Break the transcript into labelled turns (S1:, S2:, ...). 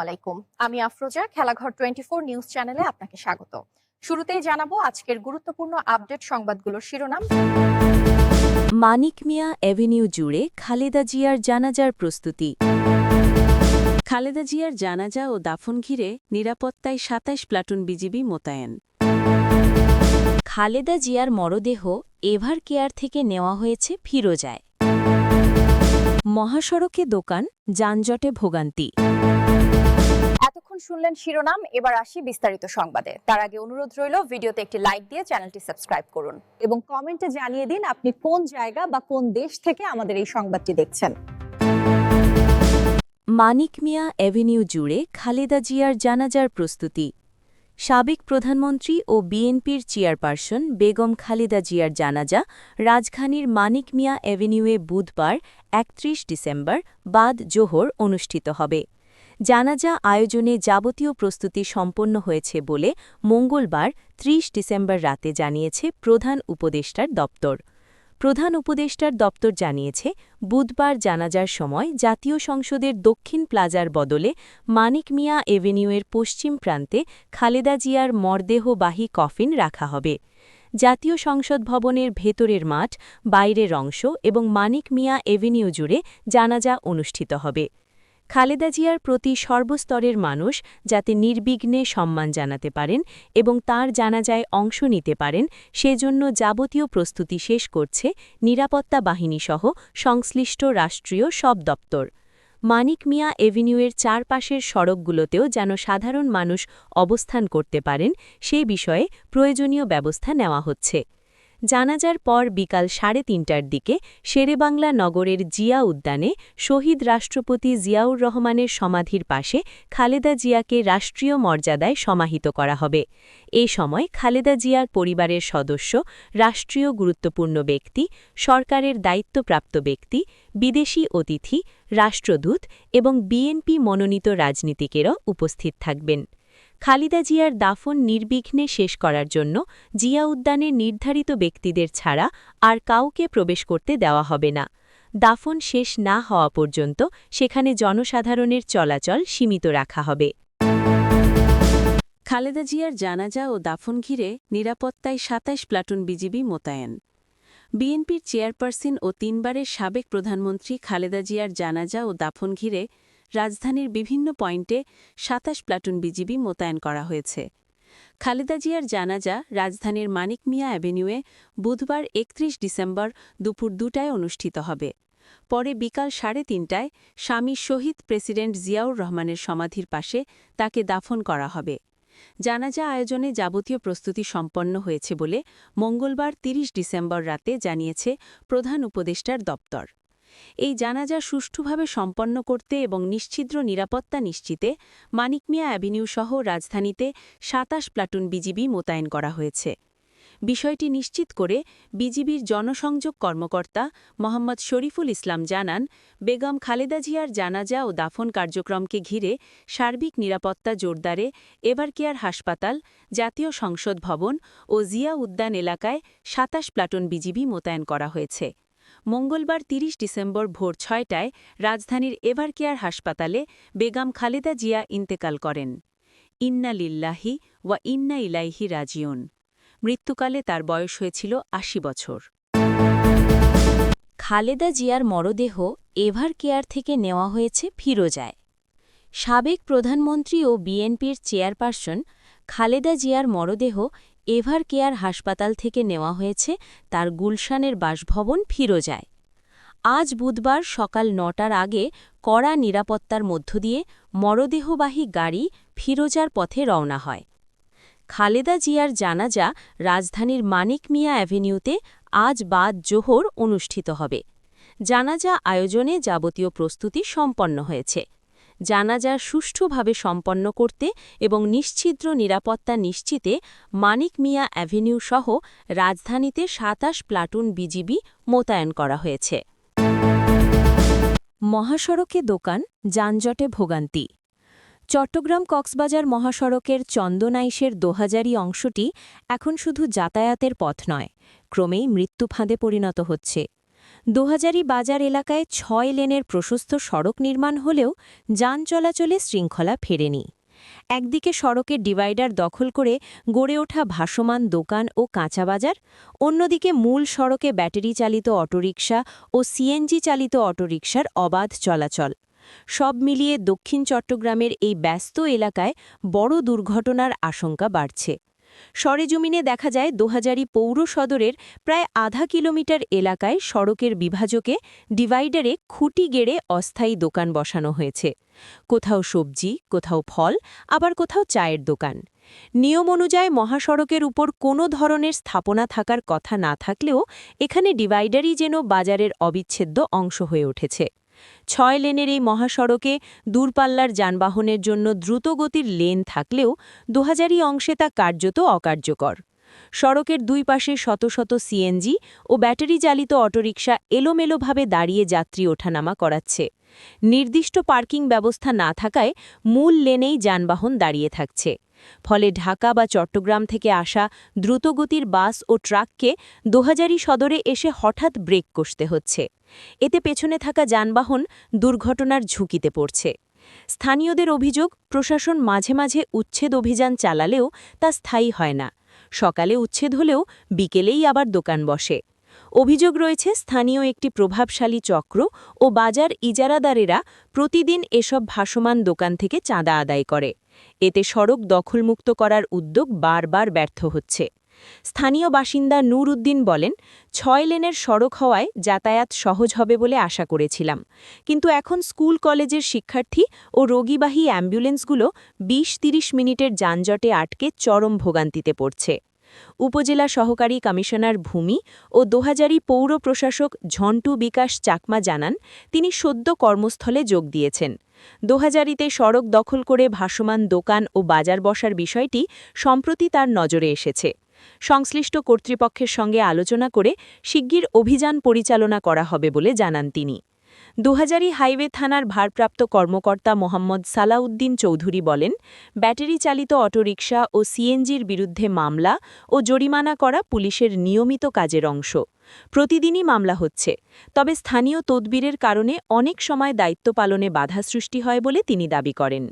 S1: আলাইকুম। আমি আফরোজা, খেলাঘর 24 নিউজ চ্যানেলে আপনাকে স্বাগত। শুরুতেই জানাবো আজকের গুরুত্বপূর্ণ আপডেট সংবাদগুলোর শিরোনাম।
S2: মানিক মিয়া অ্যাভিনিউ জুড়ে খালেদা জিয়ার জানাজার প্রস্তুতি। খালেদা জিয়ার জানাজা ও দাফন ঘিরে নিরাপত্তায় ২৭ প্লাটুন বিজিবি মোতায়েন। খালেদা জিয়ার মরদেহ এভার কেয়ার থেকে নেওয়া হয়েছে ফিরোজায়। মহাসড়কে দোকান, যানজটে ভোগান্তি।
S1: এতক্ষণ শুনলেন শিরোনাম, এবার আসি বিস্তারিত সংবাদে। তার আগে অনুরোধ রইল ভিডিওতে একটি লাইক দিয়ে চ্যানেলটি সাবস্ক্রাইব করুন এবং কমেন্টে জানিয়ে দিন আপনি কোন জায়গা বা কোন দেশ থেকে আমাদের এই সংবাদটি দেখছেন।
S2: মানিক মিয়া অ্যাভিনিউ জুড়ে খালেদা জিয়ার জানাজার প্রস্তুতি। সাবেক প্রধানমন্ত্রী ও বিএনপির চেয়ারপারসন বেগম খালেদা জিয়ার জানাজা রাজধানীর মানিক মিয়া অ্যাভিনিউয়ে বুধবার ৩১ ডিসেম্বর বাদ জোহর অনুষ্ঠিত হবে। জানাজা আয়োজনে যাবতীয় প্রস্তুতি সম্পন্ন হয়েছে বলে মঙ্গলবার ৩০ ডিসেম্বর রাতে জানিয়েছে প্রধান উপদেষ্টার দপ্তর। প্রধান উপদেষ্টার দপ্তর জানিয়েছে, বুধবার জানাজার সময় জাতীয় সংসদের দক্ষিণ প্লাজার বদলে মানিক মিয়া এভিনিউয়ের পশ্চিম প্রান্তে খালেদা জিয়ার মরদেহবাহী কফিন রাখা হবে। জাতীয় সংসদ ভবনের ভেতরের মাঠ, বাইরের অংশ এবং মানিক মিয়া এভিনিউ জুড়ে জানাজা অনুষ্ঠিত হবে। খালেদা জিয়ার প্রতি সর্বস্তরের মানুষ যাতে নির্বিঘ্নে সম্মান জানাতে পারেন এবং তার জানাজায় অংশ নিতে পারেন, সেজন্য যাবতীয় প্রস্তুতি শেষ করছে নিরাপত্তা বাহিনীসহ সংশ্লিষ্ট রাষ্ট্রীয় সব দপ্তর। মানিক মিয়া এভিনিউয়ের চারপাশের সড়কগুলোতেও যেন সাধারণ মানুষ অবস্থান করতে পারেন, সে বিষয়ে প্রয়োজনীয় ব্যবস্থা নেওয়া হচ্ছে। জানাজার পর বিকাল ৩:৩০টার দিকে শেরেবাংলা নগরের জিয়া উদ্যানে শহীদ রাষ্ট্রপতি জিয়াউর রহমানের সমাধির পাশে খালেদা জিয়াকে রাষ্ট্রীয় মর্যাদায় সমাহিত করা হবে। এ সময় খালেদা জিয়ার পরিবারের সদস্য, রাষ্ট্রীয় গুরুত্বপূর্ণ ব্যক্তি, সরকারের দায়িত্বপ্রাপ্ত ব্যক্তি, বিদেশি অতিথি, রাষ্ট্রদূত এবং বিএনপি মনোনীত রাজনীতিকেরও উপস্থিত থাকবেন। খালেদা জিয়ার দাফন নির্বিঘ্নে শেষ করার জন্য জিয়া উদ্যানের নির্ধারিত ব্যক্তিদের ছাড়া আর কাউকে প্রবেশ করতে দেওয়া হবে না। দাফন শেষ না হওয়া পর্যন্ত সেখানে জনসাধারণের চলাচল সীমিত রাখা হবে। খালেদা জিয়ার জানাজা ও দাফন ঘিরে নিরাপত্তায় ২৭ প্লাটুন বিজিবি মোতায়েন। বিএনপির চেয়ারপারসন ও ৩বারের সাবেক প্রধানমন্ত্রী খালেদা জিয়ার জানাজা ও দাফন ঘিরে রাজধানীর বিভিন্ন পয়েন্টে ২৭ প্লাটুন বিজিবি মোতায়েন করা হয়েছে। খালেদা জিয়ার জানাজা রাজধানীর মানিক মিয়া অ্যাভিনিউয়ে বুধবার ৩১ ডিসেম্বর দুপুর ২টায় অনুষ্ঠিত হবে। পরে বিকাল ৩:৩০টায় স্বামী শহীদ প্রেসিডেন্ট জিয়াউর রহমানের সমাধির পাশে তাকে দাফন করা হবে। জানাজা আয়োজনে যাবতীয় প্রস্তুতি সম্পন্ন হয়েছে বলে মঙ্গলবার ৩০ ডিসেম্বর রাতে জানিয়েছে প্রধান উপদেষ্টার দপ্তর। এই জানাজা সুষ্ঠুভাবে সম্পন্ন করতে এবং নিশ্ছিদ্র নিরাপত্তা নিশ্চিতে মানিক মিয়া অ্যাভিনিউ সহ রাজধানীতে ২৭ প্লাটুন বিজিবি মোতায়েন করা হয়েছে। বিষয়টি নিশ্চিত করে বিজিবির জনসংযোগ কর্মকর্তা মোহাম্মদ শরীফুল ইসলাম জানান, বেগম খালেদা জিয়ার জানাজা ও দাফন কার্যক্রমকে ঘিরে সার্বিক নিরাপত্তা জোরদারে এভারকেয়ার হাসপাতাল, জাতীয় সংসদ ভবন ও জিয়া উদ্যান এলাকায় ২৭ প্লাটুন বিজিবি মোতায়েন করা হয়েছে। মঙ্গলবার ৩০ ডিসেম্বর ভোর ৬টায় রাজধানীর এভারকেয়ার হাসপাতালে বেগম খালেদা জিয়া ইন্তেকাল করেন। ইন্না লিল্লাহি ওয়া ইন্না ইলাইহি রাজিউন। মৃত্যুকালে তার বয়স হয়েছিল ৮০ বছর। খালেদা জিয়ার মরদেহ এভার কেয়ার থেকে নেওয়া হয়েছে ফিরোজায়। সাবেক প্রধানমন্ত্রী ও বিএনপির চেয়ারপারসন খালেদা জিয়ার মরদেহ এভার কেয়ার হাসপাতাল থেকে নেওয়া হয়েছে তার গুলশানের বাসভবন ফিরোজায়। আজ বুধবার সকাল ৯টার আগে কড়া নিরাপত্তার মধ্য দিয়ে মরদেহবাহী গাড়ি ফিরোজার পথে রওনা হয়। খালেদা জিয়ার জানাজা রাজধানীর মানিক মিয়া অ্যাভিনিউতে আজ বাদ জোহর অনুষ্ঠিত হবে। জানাজা আয়োজনে যাবতীয় প্রস্তুতি সম্পন্ন হয়েছে। জানাজা সুষ্ঠুভাবে সম্পন্ন করতে এবং নিশ্ছিদ্র নিরাপত্তা নিশ্চিতে মানিক মিয়া অ্যাভিনিউ সহ রাজধানীতে ২৭ প্লাটুন বিজিবি মোতায়েন করা হয়েছে। মহাসড়কে দোকান, যানজটে ভোগান্তি। চট্টগ্রাম কক্সবাজার মহাসড়কের চন্দনাইশের দোহাজারি অংশটি এখন শুধু যাতায়াতের পথ নয়, ক্রমেই মৃত্যু ফাঁদে পরিণত হচ্ছে। দোহাজারী বাজার এলাকায় ৬ লেনের প্রশস্ত সড়ক নির্মাণ হলেও যান চলাচলে শৃঙ্খলা ফেরেনি। একদিকে সড়কের ডিভাইডার দখল করে গড়ে ওঠা ভাসমান দোকান ও কাঁচা বাজার, অন্যদিকে মূল সড়কে ব্যাটারি চালিত অটোরিকশা ও সিএনজি চালিত অটোরিকশার অবাধ চলাচল। সব মিলিয়ে দক্ষিণ চট্টগ্রামের এই ব্যস্ত এলাকায় বড় দুর্ঘটনার আশঙ্কা বাড়ছে। সরেজমিনে দেখা যায় দোহাজারী পৌর সদরের প্রায় আধা কিলোমিটার এলাকায় সড়কের বিভাজকে ডিভাইডারে খুঁটি গেড়ে অস্থায়ী দোকান বসানো হয়েছে। কোথাও সবজি, কোথাও ফল, আবার কোথাও চায়ের দোকান। নিয়ম অনুযায়ী মহাসড়কের উপর কোনো ধরনের স্থাপনা থাকার কথা না থাকলেও এখানে ডিভাইডারই যেন বাজারের অবিচ্ছেদ্য অংশ হয়ে উঠেছে। ৬ লেনের এই মহাসড়কে দূরপাল্লার যানবাহনের জন্য দ্রুতগতির লেন থাকলেও দোহাজারী অংশে তা কার্যত অকার্যকর। সড়কের দুই পাশে শত শত সিএনজি ও ব্যাটারি চালিত অটোরিকশা এলোমেলোভাবে দাঁড়িয়ে যাত্রী ওঠানামা করাচ্ছে। নির্দিষ্ট পার্কিং ব্যবস্থা না থাকায় মূল লেনেই যানবাহন দাঁড়িয়ে থাকছে। ফলে ঢাকা বা চট্টগ্রাম থেকে আসা দ্রুতগতির বাস ও ট্রাককে দোহাজারী সদরে এসে হঠাৎ ব্রেক কষতে হচ্ছে। এতে পেছনে থাকা যানবাহন দুর্ঘটনার ঝুঁকিতে পড়ছে। স্থানীয়দের অভিযোগ, প্রশাসন মাঝে মাঝে উচ্ছেদ অভিযান চালালেও তা স্থায়ী হয় না। সকালে উচ্ছেদ হলেও বিকেলেই আবার দোকান বসে। অভিযোগ রয়েছে স্থানীয় একটি প্রভাবশালী চক্র ও বাজার ইজারাদারেরা প্রতিদিন এসব ভাসমান দোকান থেকে চাঁদা আদায় করে। এতে সড়ক দখলমুক্ত করার উদ্যোগ বারবার ব্যর্থ হচ্ছে। স্থানীয় বাসিন্দা নূর উদ্দিন বলেন, ৬ লেনের সড়ক হওয়ায় যাতায়াত সহজ হবে বলে আশা করেছিলাম, কিন্তু এখন স্কুল কলেজের শিক্ষার্থী ও রোগীবাহী অ্যাম্বুলেন্সগুলো ২০-৩০ মিনিটের যানজটে আটকে চরম ভোগান্তিতে পড়ছে। উপজেলা সহকারী কমিশনার ভূমি ও দোহাজারী পৌর প্রশাসক ঝন্টু বিকাশ চাকমা জানান, তিনি সদ্য কর্মস্থলে যোগ দিয়েছেন। দোহাজারীতে সড়ক দখল করে ভাসমান দোকান ও বাজার বসার বিষয়টি সম্প্রতি তার নজরে এসেছে। সংশ্লিষ্ট কর্তৃপক্ষের সঙ্গে আলোচনা করে শিগগির অভিযান পরিচালনা করা হবে বলে জানান তিনি। দোহাজারী হাইওয়ে থানার ভারপ্রাপ্ত কর্মকর্তা মোহাম্মদ সালাউদ্দিন চৌধুরী বলেন, ব্যাটারি চালিত অটোরিকশা ও সিএনজির বিরুদ্ধে মামলা ও জরিমানা করা পুলিশের নিয়মিত কাজের অংশ। প্রতিদিনই মামলা হচ্ছে, তবে স্থানীয় তদবিরের কারণে অনেক সময় দায়িত্ব পালনে বাধা সৃষ্টি হয় বলে তিনি দাবি করেন।